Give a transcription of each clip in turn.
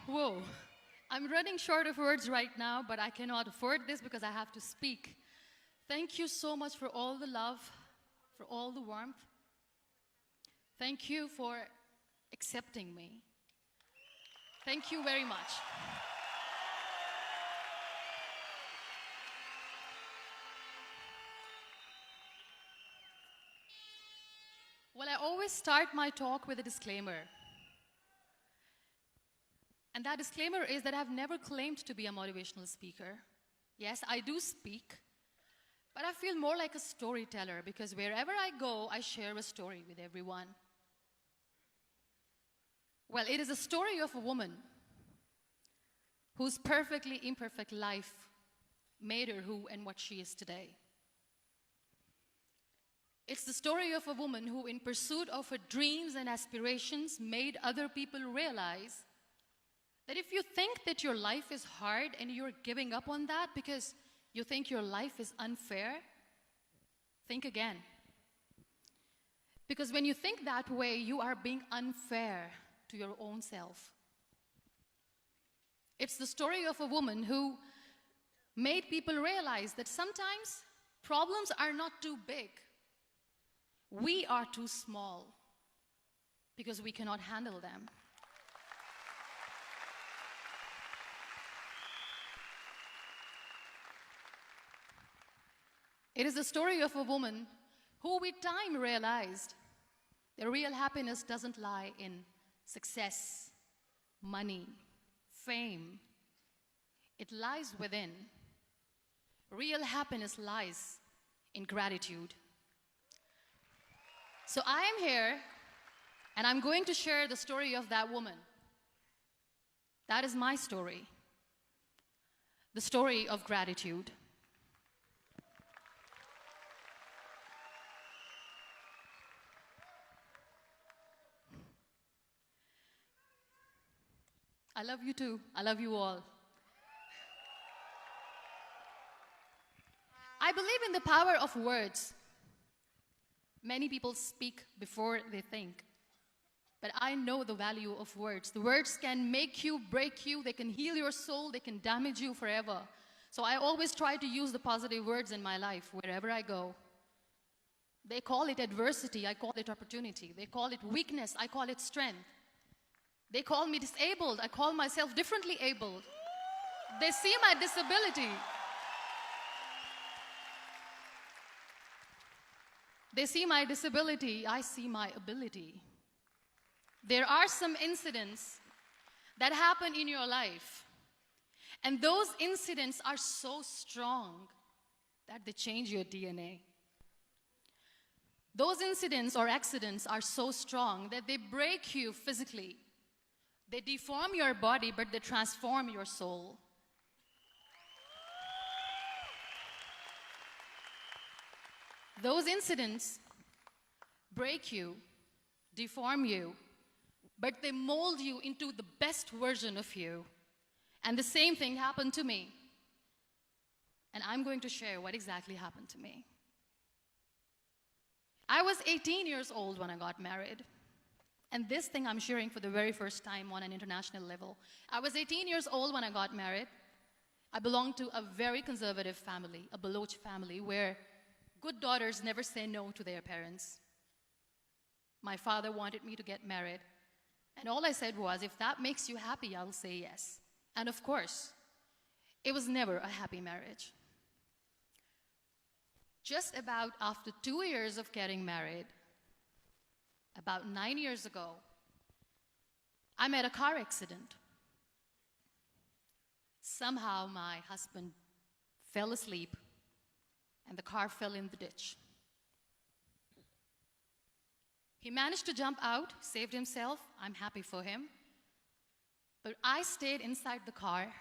Whoa. I'm running short of words right now, but I cannot afford this because I have to speak. Thank you so much for all the love, for all the warmth. Thank you for accepting me. Thank you very much. Well, I always start my talk with a disclaimer. And that disclaimer is that I've never claimed to be a motivational speaker. Yes, I do speak, but I feel more like a storyteller because wherever I go, I share a story with everyone. Well, it is a story of a woman whose perfectly imperfect life made her who and what she is today. It's the story of a woman who, in pursuit of her dreams and aspirations, made other people realize that if you think that your life is hard and you're giving up on that because you think your life is unfair, think again. Because when you think that way, you are being unfair to your own self. It's the story of a woman who made people realize that sometimes problems are not too big. We are too small because we cannot handle them. It is the story of a woman who with time realized that real happiness doesn't lie in success, money, fame. It lies within. Real happiness lies in gratitude. So I am here and I'm going to share the story of that woman. That is my story. The story of gratitude. I love you too. I love you all. I believe in the power of words. Many people speak before they think. But I know the value of words. The words can make you, break you, they can heal your soul, they can damage you forever. So I always try to use the positive words in my life wherever I go. They call it adversity, I call it opportunity. They call it weakness, I call it strength. They call me disabled, I call myself differently abled. They see my disability. They see my disability, I see my ability. There are some incidents that happen in your life, and those incidents are so strong that they change your DNA. Those incidents or accidents are so strong that they break you physically. They deform your body, but they transform your soul. Those incidents break you, deform you, but they mold you into the best version of you. And the same thing happened to me. And I'm going to share what exactly happened to me. I was 18 years old when I got married. And this thing I'm sharing for the very first time on an international level. I was 18 years old when I got married. I belonged to a very conservative family, a Baloch family, where good daughters never say no to their parents. My father wanted me to get married. And all I said was, if that makes you happy, I'll say yes. And of course, it was never a happy marriage. Just about after 2 years of getting married, about 9 years ago, I met a car accident. Somehow my husband fell asleep and the car fell in the ditch. He managed to jump out, saved himself. I'm happy for him. But I stayed inside the car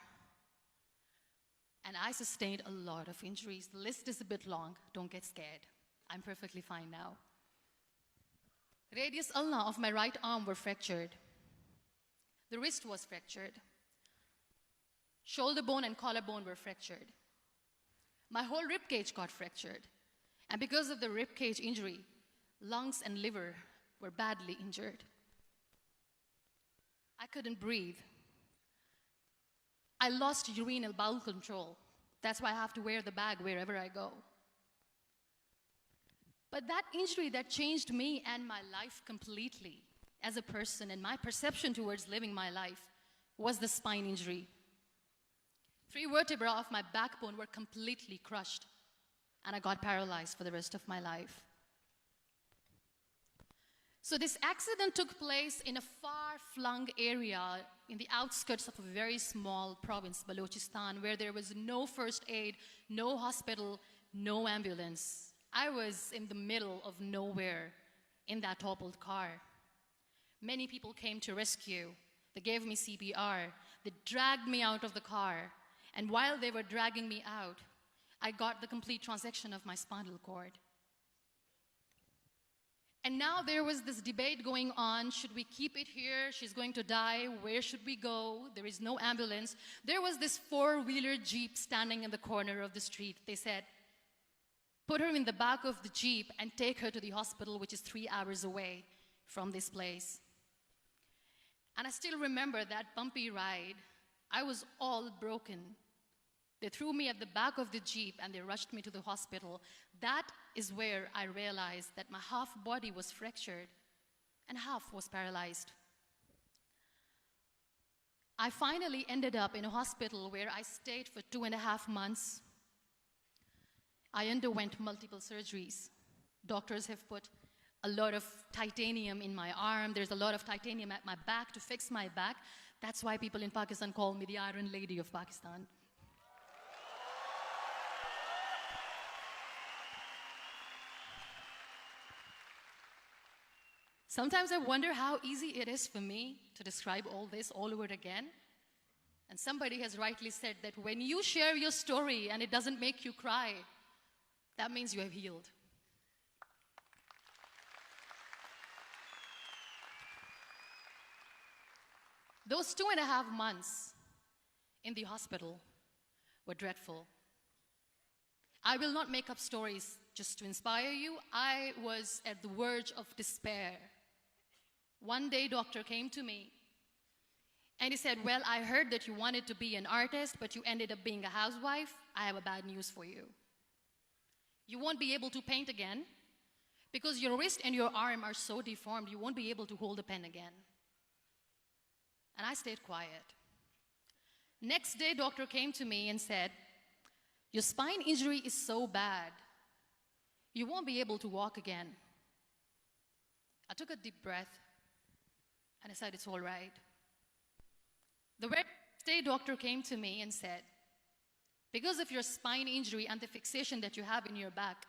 and I sustained a lot of injuries. The list is a bit long. Don't get scared. I'm perfectly fine now. Radius ulna of my right arm were fractured. The wrist was fractured. Shoulder bone and collarbone were fractured. My whole rib cage got fractured. And because of the rib cage injury, lungs and liver were badly injured. I couldn't breathe. I lost urinary bowel control. That's why I have to wear the bag wherever I go. But that injury that changed me and my life completely as a person and my perception towards living my life was the spine injury. 3 vertebrae of my backbone were completely crushed, and I got paralyzed for the rest of my life. So this accident took place in a far-flung area in the outskirts of a very small province, Balochistan, where there was no first aid, no hospital, no ambulance. I was in the middle of nowhere in that toppled car. Many people came to rescue. They gave me CPR. They dragged me out of the car. And while they were dragging me out, I got the complete transection of my spinal cord. And now there was this debate going on. Should we keep it here? She's going to die. Where should we go? There is no ambulance. There was this 4-wheeler Jeep standing in the corner of the street. They said, put her in the back of the Jeep and take her to the hospital, which is 3 hours away from this place. And I still remember that bumpy ride. I was all broken. They threw me at the back of the Jeep and they rushed me to the hospital. That is where I realized that my half body was fractured and half was paralyzed. I finally ended up in a hospital where I stayed for 2.5 months. I underwent multiple surgeries. Doctors have put a lot of titanium in my arm. There's a lot of titanium at my back to fix my back. That's why people in Pakistan call me the Iron Lady of Pakistan. Sometimes I wonder how easy it is for me to describe all this all over again. And somebody has rightly said that when you share your story and it doesn't make you cry, that means you have healed. Those 2.5 months in the hospital were dreadful. I will not make up stories just to inspire you. I was at the verge of despair. One day, doctor came to me and he said, well, I heard that you wanted to be an artist, but you ended up being a housewife. I have a bad news for you. You won't be able to paint again because your wrist and your arm are so deformed, you won't be able to hold a pen again. And I stayed quiet. Next day, doctor came to me and said, your spine injury is so bad, you won't be able to walk again. I took a deep breath and I said, it's all right. The very next day, doctor came to me and said, because of your spine injury and the fixation that you have in your back,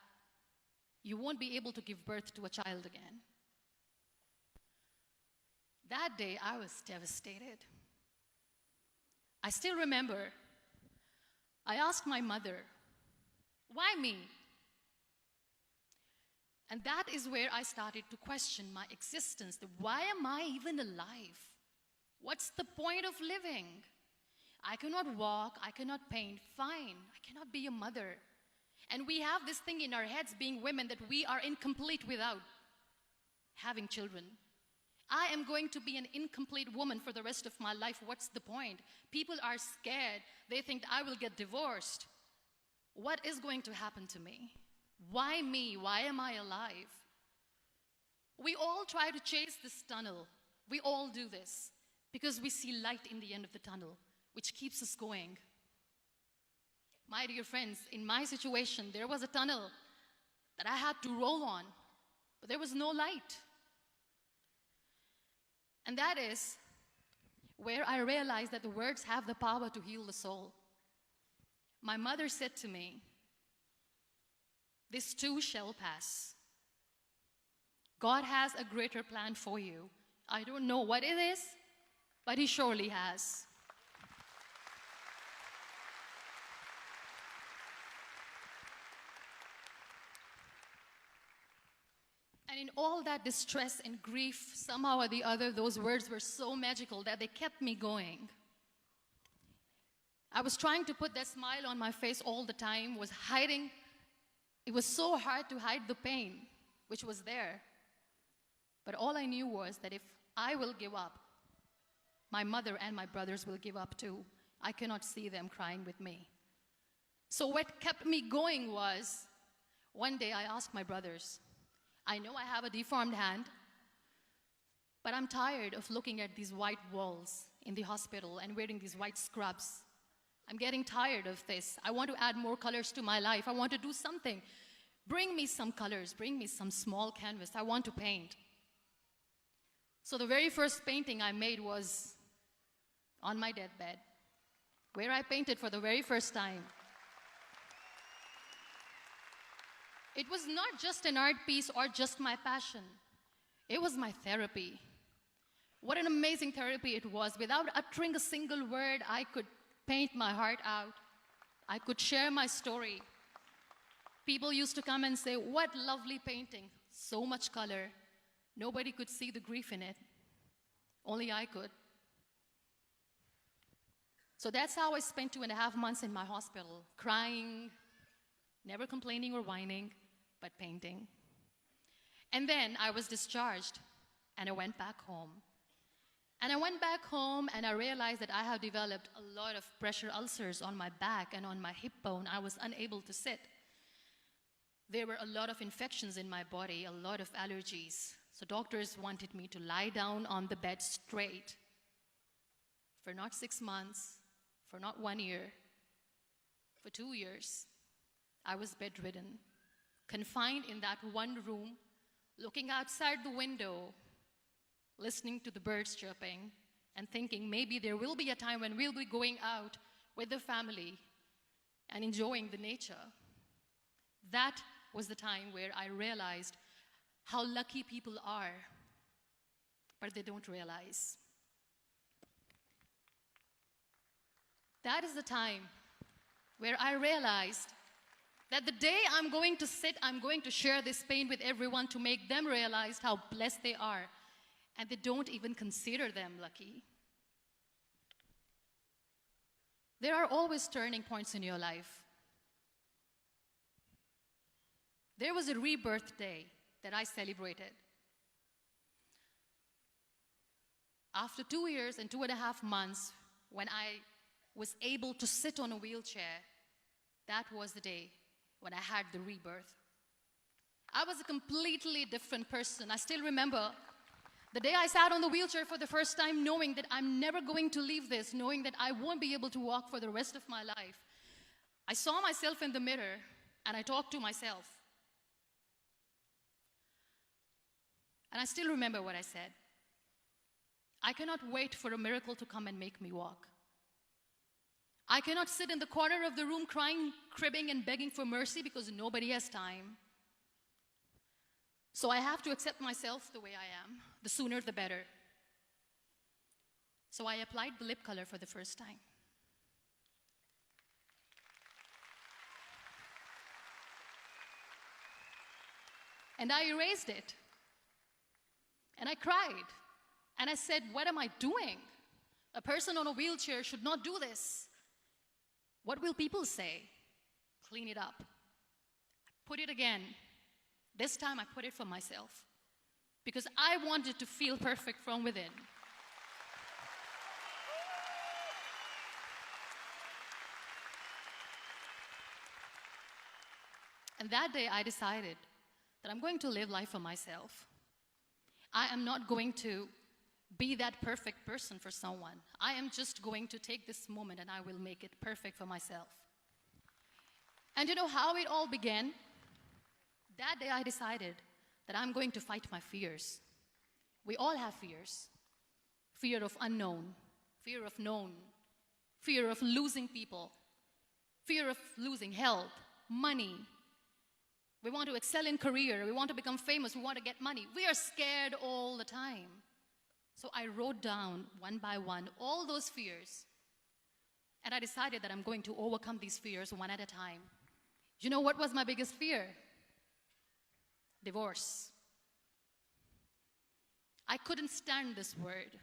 you won't be able to give birth to a child again. That day, I was devastated. I still remember, I asked my mother, why me? And that is where I started to question my existence. Why am I even alive? What's the point of living? I cannot walk, I cannot paint, fine. I cannot be a mother. And we have this thing in our heads, being women, that we are incomplete without having children. I am going to be an incomplete woman for the rest of my life. What's the point? People are scared. They think I will get divorced. What is going to happen to me? Why me? Why am I alive? We all try to chase this tunnel. We all do this because we see light in the end of the tunnel, which keeps us going. My dear friends, in my situation, there was a tunnel that I had to roll on, but there was no light. And that is where I realized that the words have the power to heal the soul. My mother said to me, this too shall pass. God has a greater plan for you. I don't know what it is, but He surely has. And in all that distress and grief, somehow or the other, those words were so magical that they kept me going. I was trying to put that smile on my face all the time, was hiding. It was so hard to hide the pain, which was there. But all I knew was that if I will give up, my mother and my brothers will give up too. I cannot see them crying with me. So what kept me going was, one day I asked my brothers, I know I have a deformed hand, but I'm tired of looking at these white walls in the hospital and wearing these white scrubs. I'm getting tired of this. I want to add more colors to my life. I want to do something. Bring me some colors. Bring me some small canvas. I want to paint. So the very first painting I made was on my deathbed, where I painted for the very first time. It was not just an art piece or just my passion. It was my therapy. What an amazing therapy it was. Without uttering a single word, I could paint my heart out. I could share my story. People used to come and say, what lovely painting, so much color. Nobody could see the grief in it. Only I could. So that's how I spent 2.5 months in my hospital, crying, never complaining or whining, but painting. And then I was discharged, and I went back home. And I went back home, and I realized that I have developed a lot of pressure ulcers on my back and on my hip bone. I was unable to sit. There were a lot of infections in my body, a lot of allergies. So doctors wanted me to lie down on the bed straight for not 6 months, for not 1 year, for 2 years. I was bedridden, confined in that one room, looking outside the window, listening to the birds chirping, and thinking maybe there will be a time when we'll be going out with the family and enjoying the nature. That was the time where I realized how lucky people are, but they don't realize. That is the time where I realized that the day I'm going to sit, I'm going to share this pain with everyone to make them realize how blessed they are, and they don't even consider them lucky. There are always turning points in your life. There was a rebirth day that I celebrated. After 2 years and 2.5 months, when I was able to sit on a wheelchair, that was the day when I had the rebirth. I was a completely different person. I still remember the day I sat on the wheelchair for the first time, knowing that I'm never going to leave this, knowing that I won't be able to walk for the rest of my life. I saw myself in the mirror, and I talked to myself. And I still remember what I said. I cannot wait for a miracle to come and make me walk. I cannot sit in the corner of the room crying, cribbing, and begging for mercy because nobody has time. So I have to accept myself the way I am. The sooner, the better. So I applied the lip color for the first time. And I erased it. And I cried. And I said, what am I doing? A person on a wheelchair should not do this. What will people say? Clean it up. Put it again. This time I put it for myself, because I wanted to feel perfect from within. And that day I decided that I'm going to live life for myself. I am not going to be that perfect person for someone. I am just going to take this moment and I will make it perfect for myself. And you know how it all began? That day I decided that I'm going to fight my fears. We all have fears. Fear of unknown, fear of known, fear of losing people, fear of losing health, money. We want to excel in career, we want to become famous, we want to get money. We are scared all the time. So I wrote down one by one all those fears. And I decided that I'm going to overcome these fears one at a time. You know what was my biggest fear? Divorce. I couldn't stand this word.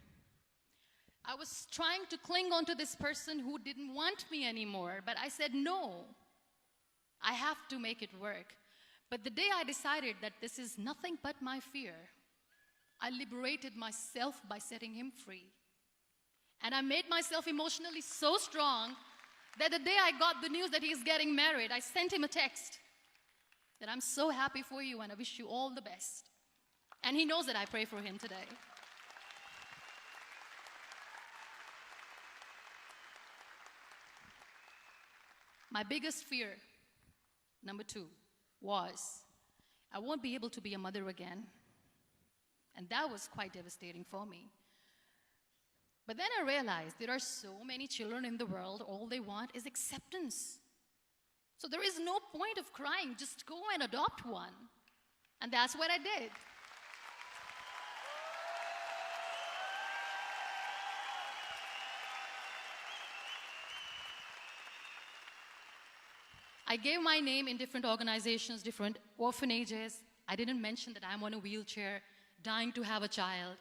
I was trying to cling on to this person who didn't want me anymore, but I said no. I have to make it work. But the day I decided that this is nothing but my fear, I liberated myself by setting him free. And I made myself emotionally so strong that the day I got the news that he's getting married, I sent him a text that I'm so happy for you and I wish you all the best. And he knows that I pray for him today. My biggest fear, number 2, was I won't be able to be a mother again. And that was quite devastating for me. But then I realized there are so many children in the world, all they want is acceptance. So there is no point of crying, just go and adopt one. And that's what I did. I gave my name in different organizations, different orphanages. I didn't mention that I'm on a wheelchair, dying to have a child.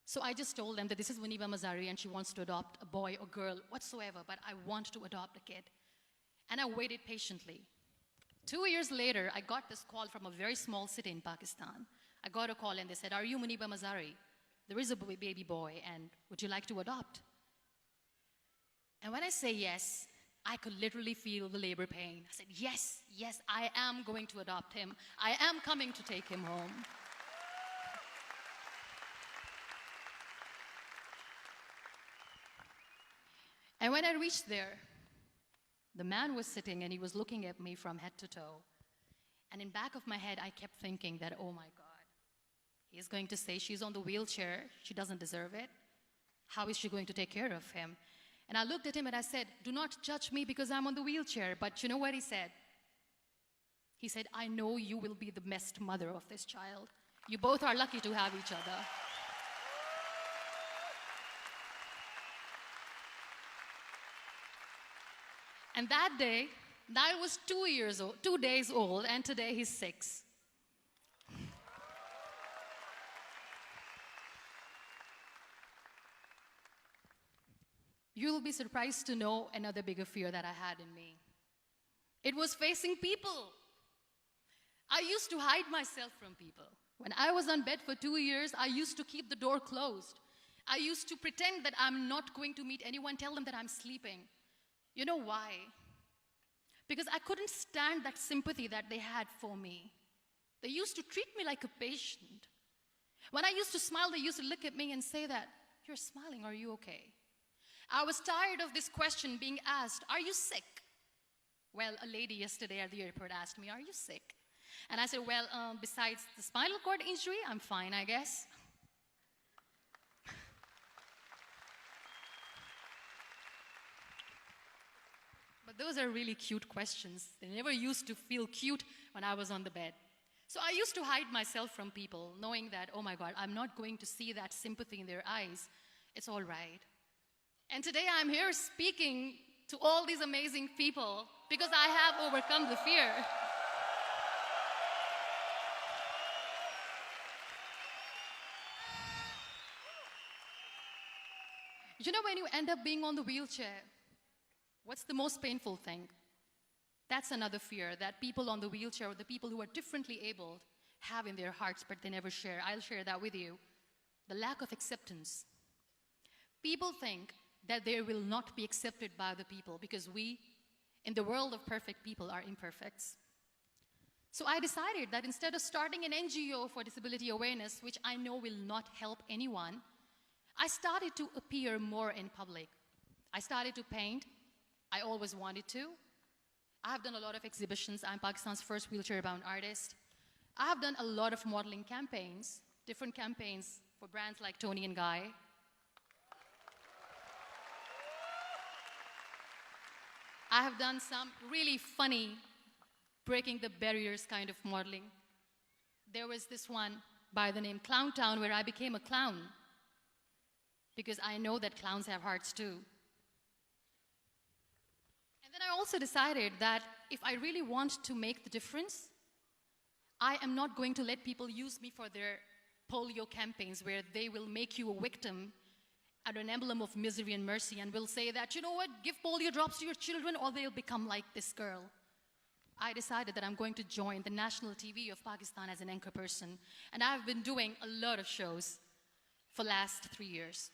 So I just told them that this is Muniba Mazari and she wants to adopt a boy or girl, whatsoever, but I want to adopt a kid. And I waited patiently. 2 years later, I got this call from a very small city in Pakistan. I got a call and they said, "Are you Muniba Mazari? There is a baby boy and would you like to adopt?" And when I say yes, I could literally feel the labor pain. I said, yes, yes, I am going to adopt him. I am coming to take him home. And when I reached there, the man was sitting and he was looking at me from head to toe. And in back of my head, I kept thinking that, oh my God, he's going to say she's on the wheelchair, she doesn't deserve it. How is she going to take care of him? And I looked at him and I said, "Do not judge me because I'm on the wheelchair." But you know what he said? He said, "I know you will be the best mother of this child. You both are lucky to have each other." And that day, I was 2 days old, and today he's 6. You'll be surprised to know another bigger fear that I had in me. It was facing people. I used to hide myself from people. When I was on bed for 2 years, I used to keep the door closed. I used to pretend that I'm not going to meet anyone, tell them that I'm sleeping. You know why? Because I couldn't stand that sympathy that they had for me. They used to treat me like a patient. When I used to smile, they used to look at me and say that, "You're smiling, are you okay?" I was tired of this question being asked, "Are you sick?" Well, a lady yesterday at the airport asked me, "Are you sick?" And I said, "Well, besides the spinal cord injury, I'm fine, I guess." But those are really cute questions. They never used to feel cute when I was on the bed. So I used to hide myself from people, knowing that, oh my God, I'm not going to see that sympathy in their eyes. It's all right. And today I'm here speaking to all these amazing people because I have overcome the fear. You know, when you end up being on the wheelchair, what's the most painful thing? That's another fear that people on the wheelchair or the people who are differently abled have in their hearts, but they never share. I'll share that with you. The lack of acceptance. People think that they will not be accepted by the people because we, in the world of perfect people, are imperfects. So I decided that instead of starting an NGO for disability awareness, which I know will not help anyone, I started to appear more in public. I started to paint. I always wanted to. I have done a lot of exhibitions. I'm Pakistan's first wheelchair-bound artist. I have done a lot of modeling campaigns, different campaigns for brands like Tony and Guy. I have done some really funny, breaking the barriers kind of modeling. There was this one by the name Clown Town where I became a clown because I know that clowns have hearts too. And then I also decided that if I really want to make the difference, I am not going to let people use me for their polio campaigns where they will make you a victim and an emblem of misery and mercy and will say that, you know what, give polio drops to your children or they'll become like this girl. I decided that I'm going to join the national TV of Pakistan as an anchor person. And I've been doing a lot of shows for the last 3 years.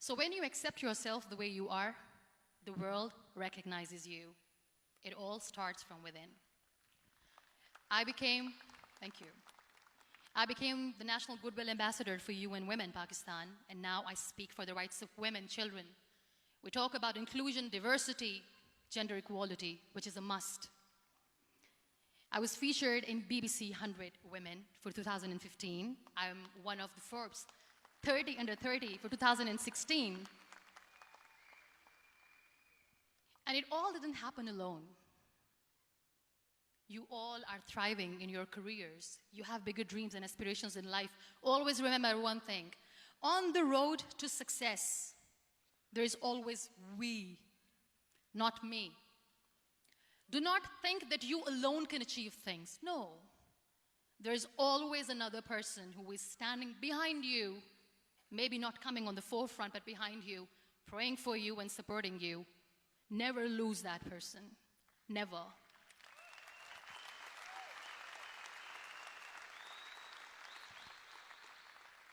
So when you accept yourself the way you are, the world recognizes you. It all starts from within. Thank you. I became the National Goodwill Ambassador for UN Women Pakistan, and now I speak for the rights of women, children. We talk about inclusion, diversity, gender equality, which is a must. I was featured in BBC 100 Women for 2015. I'm one of the Forbes 30 under 30 for 2016. And it all didn't happen alone. You all are thriving in your careers. You have bigger dreams and aspirations in life. Always remember one thing. On the road to success, there is always we, not me. Do not think that you alone can achieve things. No. There is always another person who is standing behind you, maybe not coming on the forefront, but behind you, praying for you and supporting you. Never lose that person. Never.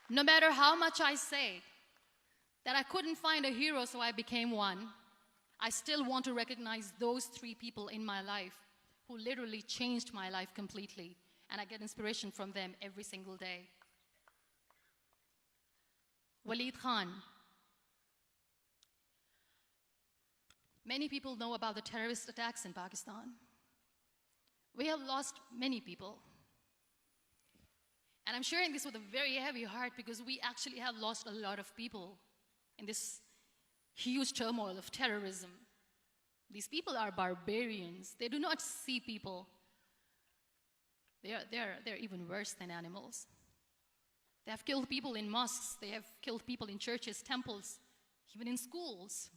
No matter how much I say that I couldn't find a hero, so I became one, I still want to recognize those 3 people in my life who literally changed my life completely, and I get inspiration from them every single day. Waleed Khan. Many people know about the terrorist attacks in Pakistan. We have lost many people. And I'm sharing this with a very heavy heart because we actually have lost a lot of people in this huge turmoil of terrorism. These people are barbarians. They do not see people. They're even worse than animals. They have killed people in mosques. They have killed people in churches, temples, even in schools.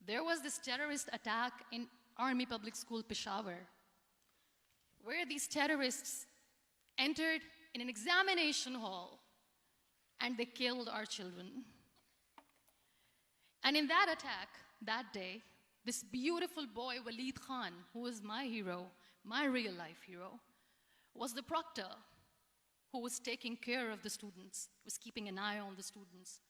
There was this terrorist attack in Army Public School, Peshawar, where these terrorists entered in an examination hall and they killed our children. And in that attack, that day, this beautiful boy, Waleed Khan, who was my hero, my real life hero, was the proctor who was taking care of the students, was keeping an eye on the students.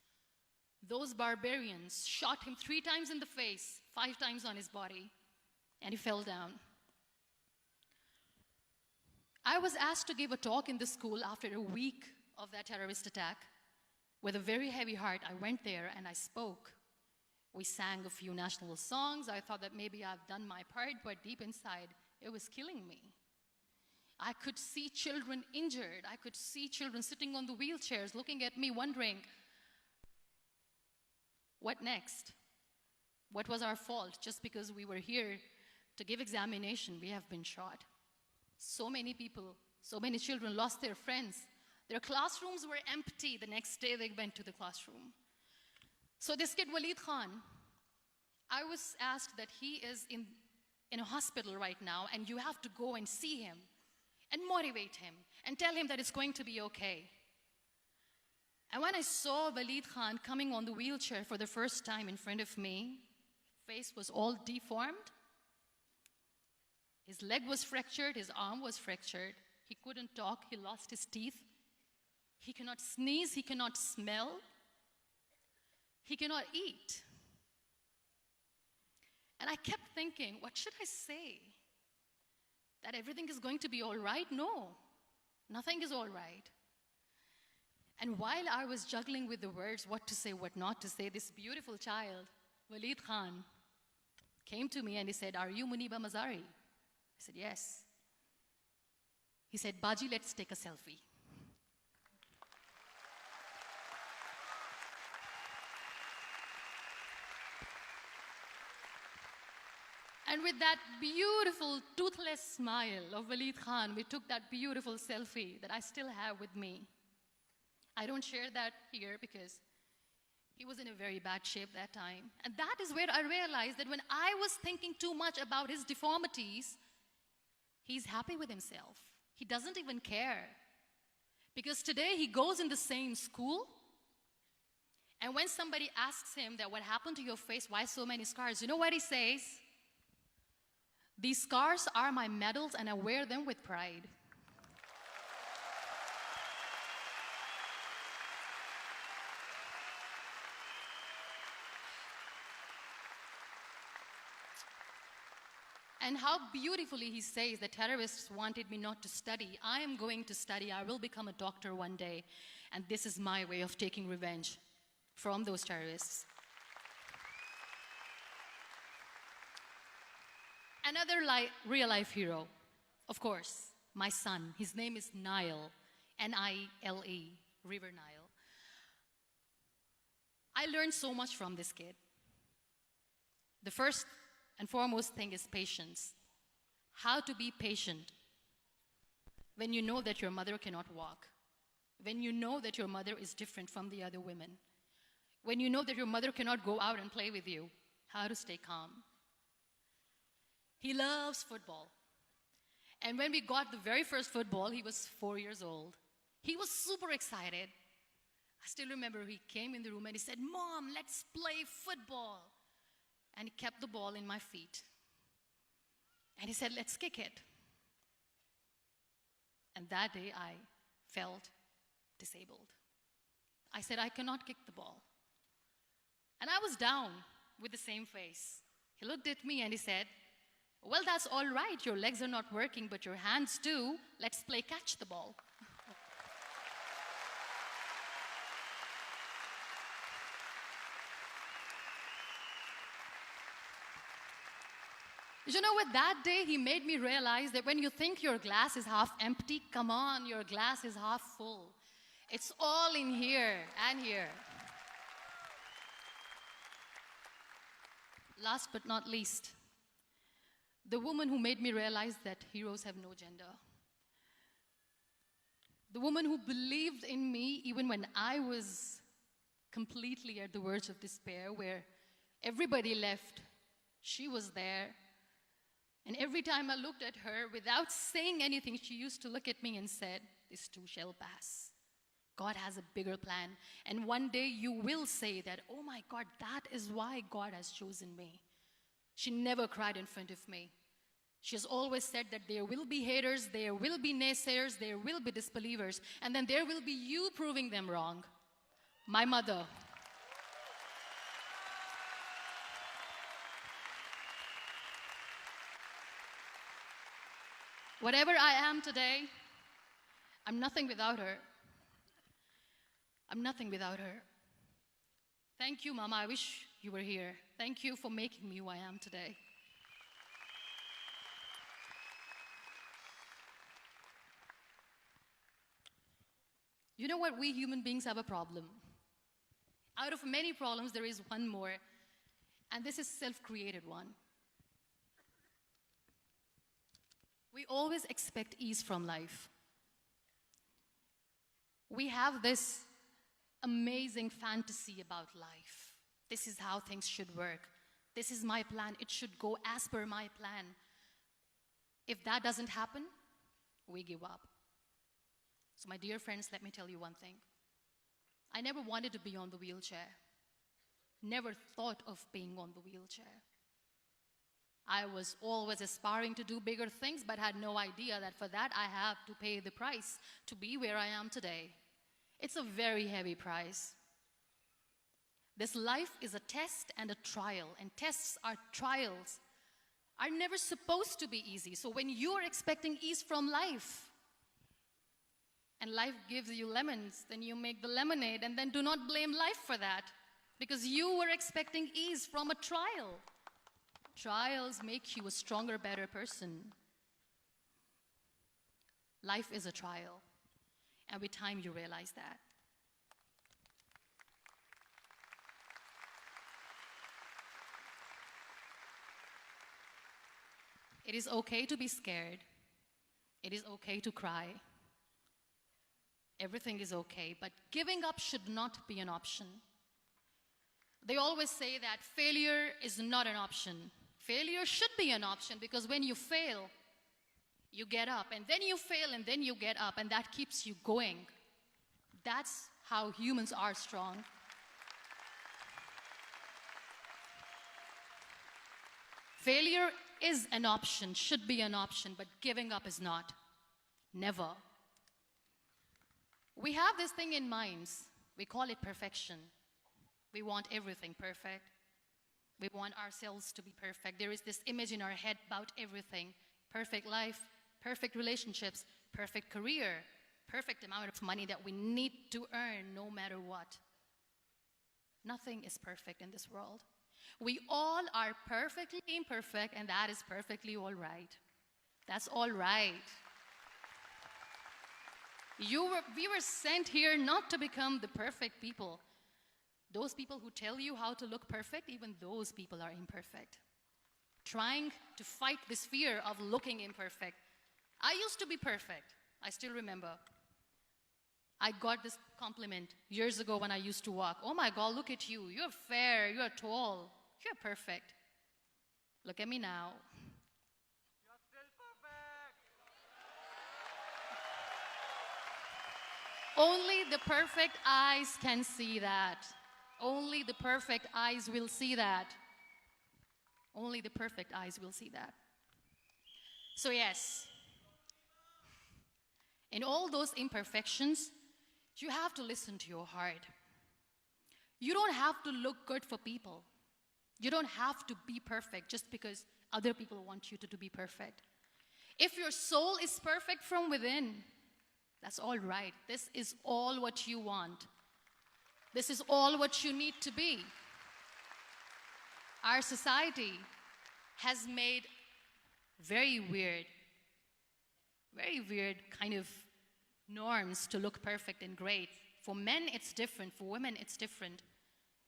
Those barbarians shot him 3 times in the face, 5 times on his body, and he fell down. I was asked to give a talk in the school after a week of that terrorist attack. With a very heavy heart, I went there and I spoke. We sang a few national songs. I thought that maybe I've done my part, but deep inside, it was killing me. I could see children injured. I could see children sitting on the wheelchairs, looking at me, wondering, what next? What was our fault? Just because we were here to give examination, we have been shot. So many people, so many children lost their friends. Their classrooms were empty. The next day they went to the classroom. So this kid, Waleed Khan, I was asked that he is in a hospital right now, and you have to go and see him and motivate him and tell him that it's going to be okay. And when I saw Waleed Khan coming on the wheelchair for the first time in front of me, face was all deformed. His leg was fractured, his arm was fractured. He couldn't talk, he lost his teeth. He cannot sneeze, he cannot smell. He cannot eat. And I kept thinking, what should I say? That everything is going to be all right? No, nothing is all right. And while I was juggling with the words, what to say, what not to say, this beautiful child, Waleed Khan, came to me and he said, "Are you Muniba Mazari?" I said, "Yes." He said, "Baji, let's take a selfie." And with that beautiful, toothless smile of Waleed Khan, we took that beautiful selfie that I still have with me. I don't share that here because he was in a very bad shape that time. And that is where I realized that when I was thinking too much about his deformities, he's happy with himself. He doesn't even care. Because today he goes in the same school, and when somebody asks him that, what happened to your face, why so many scars, you know what he says? "These scars are my medals and I wear them with pride." And how beautifully he says the terrorists wanted me not to study. I am going to study. I will become a doctor one day. And this is my way of taking revenge from those terrorists. Another real-life hero, of course, my son. His name is Nile, N-I-L-E, River Nile. I learned so much from this kid. The first and foremost thing is patience. How to be patient when you know that your mother cannot walk, when you know that your mother is different from the other women, when you know that your mother cannot go out and play with you, how to stay calm. He loves football. And when we got the very first football, he was 4 years old. He was super excited. I still remember he came in the room and he said, "Mom, let's play football." And he kept the ball in my feet. And he said, "Let's kick it." And that day I felt disabled. I said, "I cannot kick the ball." And I was down with the same face. He looked at me and he said, "Well, that's all right. Your legs are not working, but your hands do. Let's play catch the ball." You know what? That day he made me realize that when you think your glass is half empty, come on, your glass is half full. It's all in here and here. Last but not least, the woman who made me realize that heroes have no gender. The woman who believed in me even when I was completely at the verge of despair, where everybody left, she was there. And every time I looked at her, without saying anything, she used to look at me and said, "This too shall pass. God has a bigger plan. And one day you will say that, oh my God, that is why God has chosen me." She never cried in front of me. She has always said that there will be haters, there will be naysayers, there will be disbelievers, and then there will be you proving them wrong. My mother. Whatever I am today, I'm nothing without her. I'm nothing without her. Thank you, Mama. I wish you were here. Thank you for making me who I am today. You know what? We human beings have a problem. Out of many problems, there is one more, and this is a self-created one. We always expect ease from life. We have this amazing fantasy about life. This is how things should work. This is my plan. It should go as per my plan. If that doesn't happen, we give up. So my dear friends, let me tell you one thing. I never wanted to be on the wheelchair. Never thought of being on the wheelchair. I was always aspiring to do bigger things, but had no idea that for that I have to pay the price to be where I am today. It's a very heavy price. This life is a test and a trial, and tests are trials are never supposed to be easy. So when you are expecting ease from life, and life gives you lemons, then you make the lemonade, and then do not blame life for that, because you were expecting ease from a trial. Trials make you a stronger, better person. Life is a trial, and with time you realize that. It is okay to be scared. It is okay to cry. Everything is okay, but giving up should not be an option. They always say that failure is not an option. Failure should be an option, because when you fail, you get up, and then you fail, and then you get up, and that keeps you going. That's how humans are strong. Failure is an option, should be an option, but giving up is not. Never. We have this thing in minds. We call it perfection. We want everything perfect. We want ourselves to be perfect. There is this image in our head about everything. Perfect life, perfect relationships, perfect career, perfect amount of money that we need to earn no matter what. Nothing is perfect in this world. We all are perfectly imperfect, and that is perfectly all right. That's all right. We were sent here not to become the perfect people. Those people who tell you how to look perfect, even those people are imperfect. Trying to fight this fear of looking imperfect. I used to be perfect. I still remember. I got this compliment years ago when I used to walk. Oh my God, look at you. You're fair, you're tall, you're perfect. Look at me now. You're still perfect. Only the perfect eyes can see that. Only the perfect eyes will see that. Only the perfect eyes will see that. So yes, in all those imperfections, you have to listen to your heart. You don't have to look good for people. You don't have to be perfect just because other people want you to be perfect. If your soul is perfect from within, that's all right. This is all what you want. This is all what you need to be. Our society has made very weird kind of norms to look perfect and great. For men, it's different. For women, it's different.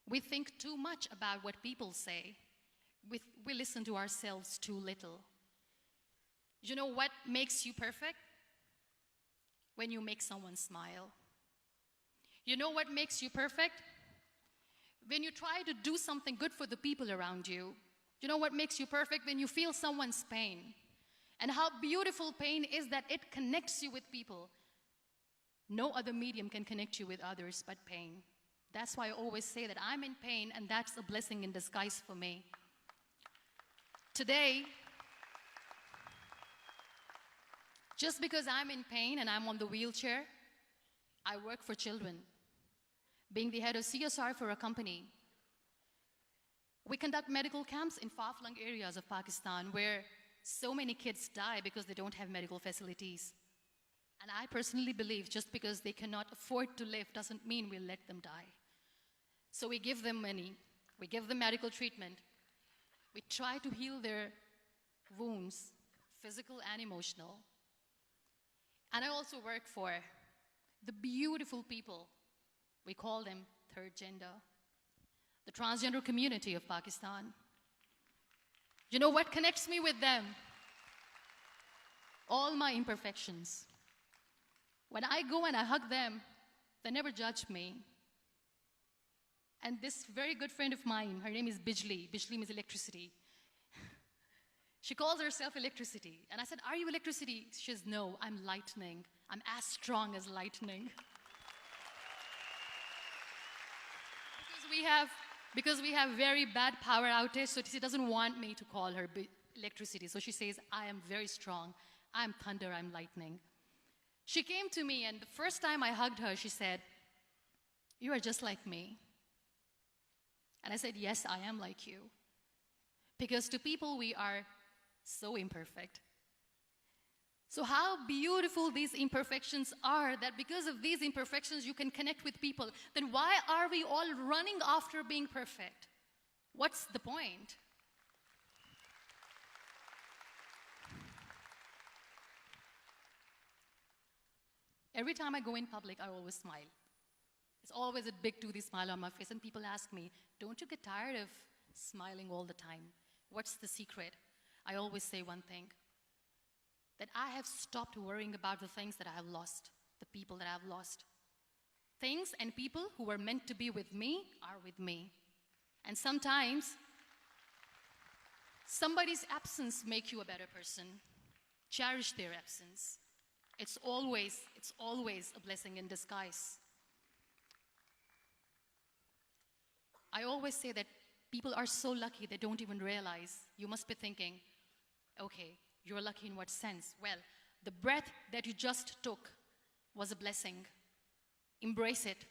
We think too much about what people say. We listen to ourselves too little. You know what makes you perfect? When you make someone smile. You know what makes you perfect? When you try to do something good for the people around you. You know what makes you perfect? When you feel someone's pain. And how beautiful pain is that it connects you with people. No other medium can connect you with others but pain. That's why I always say that I'm in pain, and that's a blessing in disguise for me. Today, just because I'm in pain and I'm on the wheelchair, I work for children. Being the head of CSR for a company, we conduct medical camps in far-flung areas of Pakistan where so many kids die because they don't have medical facilities. And I personally believe just because they cannot afford to live doesn't mean we'll let them die. So we give them money, we give them medical treatment, we try to heal their wounds, physical and emotional. And I also work for the beautiful people, we call them third gender, the transgender community of Pakistan. You know what connects me with them? All my imperfections. When I go and I hug them, they never judge me. And this very good friend of mine, her name is Bijli. Bijli means electricity. She calls herself electricity. And I said, are you electricity? She says, no, I'm lightning. I'm as strong as lightning. Because we have very bad power outage, so she doesn't want me to call her electricity. So she says, I am very strong. I'm thunder, I'm lightning. She came to me, and the first time I hugged her, she said, you are just like me. And I said, yes, I am like you. Because to people, we are so imperfect. So how beautiful these imperfections are, that because of these imperfections, you can connect with people. Then why are we all running after being perfect? What's the point? Every time I go in public, I always smile. It's always a big toothy smile on my face, and people ask me, don't you get tired of smiling all the time? What's the secret? I always say one thing, that I have stopped worrying about the things that I have lost, the people that I have lost. Things and people who were meant to be with me are with me. And sometimes, somebody's absence makes you a better person. Cherish their absence. It's always a blessing in disguise. I always say that people are so lucky they don't even realize. You must be thinking, okay, you're lucky in what sense? Well, the breath that you just took was a blessing. Embrace it.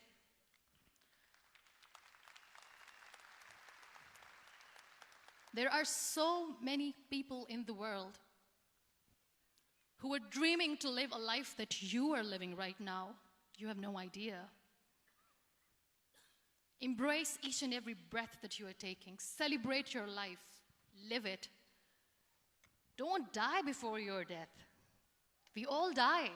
There are so many people in the world who are dreaming to live a life that you are living right now. You have no idea. Embrace each and every breath that you are taking. Celebrate your life. Live it. Don't die before your death. We all die.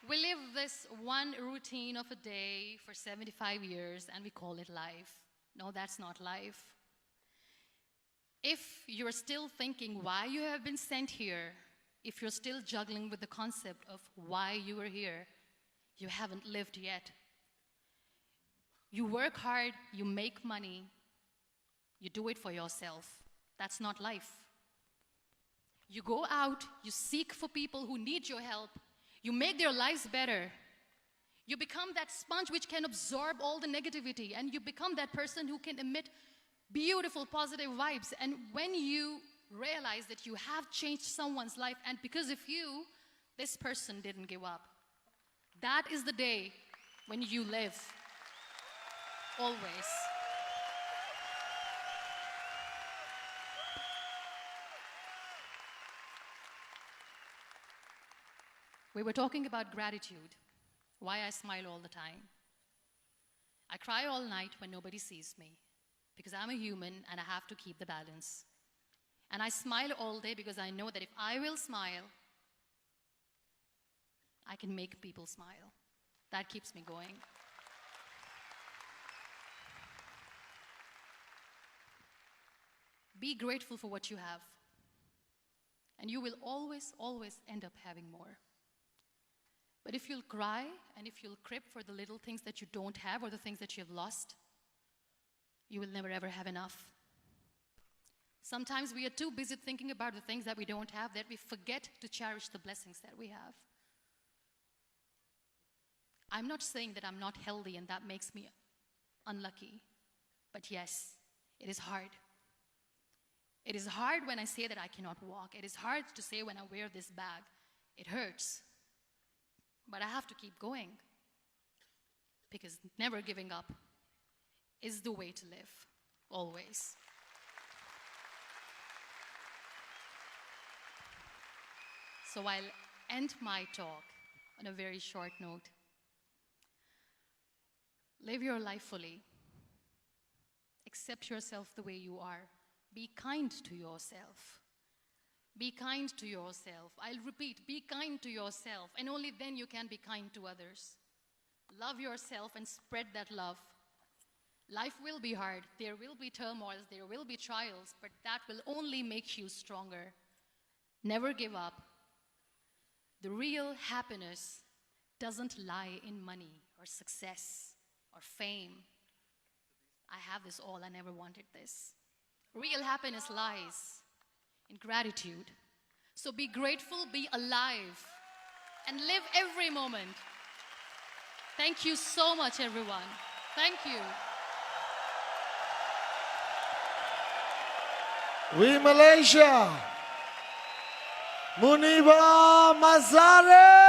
We live this one routine of a day for 75 years and we call it life. No, that's not life. If you're still thinking why you have been sent here, if you're still juggling with the concept of why you are here, you haven't lived yet. You work hard, you make money, you do it for yourself. That's not life. You go out, you seek for people who need your help, you make their lives better. You become that sponge which can absorb all the negativity, and you become that person who can emit beautiful, positive vibes. And when you realize that you have changed someone's life, and because of you, this person didn't give up, that is the day when you live. Always. We were talking about gratitude, why I smile all the time. I cry all night when nobody sees me, because I'm a human and I have to keep the balance. And I smile all day because I know that if I will smile, I can make people smile. That keeps me going. Be grateful for what you have, and you will always, always end up having more. But if you'll cry and if you'll crib for the little things that you don't have or the things that you have lost, you will never ever have enough. Sometimes we are too busy thinking about the things that we don't have that we forget to cherish the blessings that we have. I'm not saying that I'm not healthy and that makes me unlucky, but yes, it is hard. It is hard when I say that I cannot walk. It is hard to say when I wear this bag. It hurts. But I have to keep going, because never giving up is the way to live, always. So I'll end my talk on a very short note. Live your life fully. Accept yourself the way you are. Be kind to yourself. Be kind to yourself. I'll repeat, be kind to yourself, and only then you can be kind to others. Love yourself and spread that love. Life will be hard. There will be turmoils, there will be trials, but that will only make you stronger. Never give up. The real happiness doesn't lie in money or success or fame. I have this all, I never wanted this. Real happiness lies in gratitude. So be grateful, be alive, and live every moment. Thank you so much, everyone. Thank you. We Malaysia. Muniba Mazari.